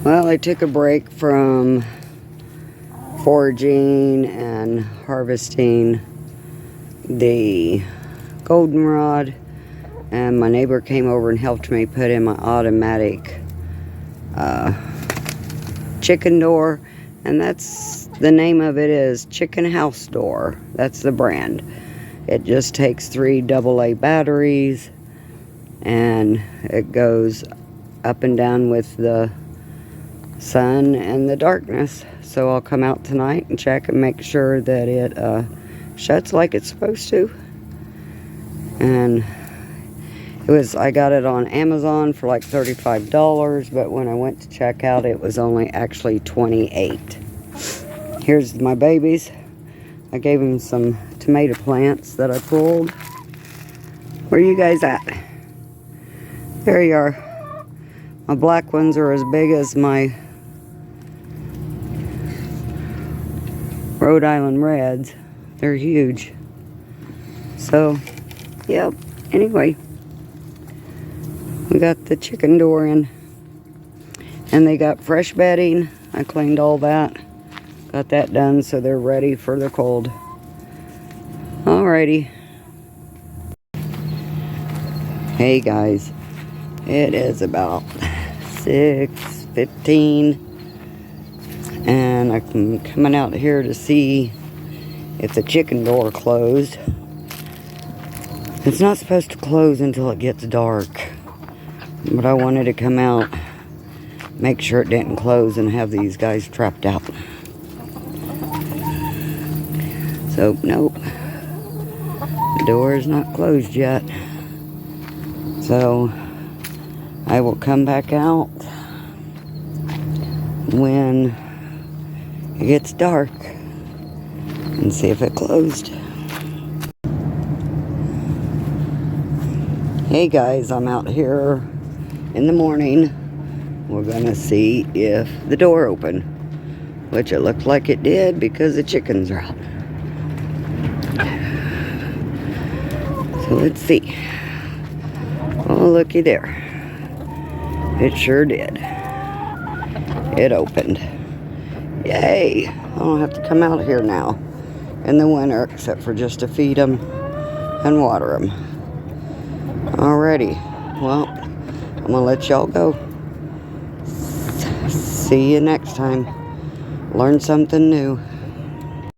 Well, I took a break from foraging and harvesting the goldenrod, and my neighbor came over and helped me put in my automatic chicken door, and that's the name of it, is Chicken House Door. That's the brand. It just takes 3 AA batteries, and it goes up and down with the sun and the darkness. So I'll come out tonight and check and make sure that it shuts like it's supposed to. And I got it on Amazon for like $35, but when I went to check out, it was only actually $28. Here's my babies. I gave them some tomato plants that I pulled. Where are you guys at? There you are. My black ones are as big as my Rhode Island Reds. They're huge. So, yep. Anyway, we got the chicken door in, and they got fresh bedding. I cleaned all that, got that done, so they're ready for the cold. Alrighty. Hey guys, it is about 6:15, and I'm coming out here to see if the chicken door closed. It's not supposed to close until it gets dark, but I wanted to come out, make sure it didn't close, and have these guys trapped out. So, nope, the door is not closed yet. So, I will come back out when it gets dark and see if it closed. Hey guys, I'm out here in the morning. We're gonna see if the door opened, which it looked like it did because the chickens are out. So let's see. Oh, looky there. It sure did. It opened. Yay! I don't have to come out here now in the winter except for just to feed them and water them. Alrighty, well, I'm gonna let y'all go. See you next time. Learn something new.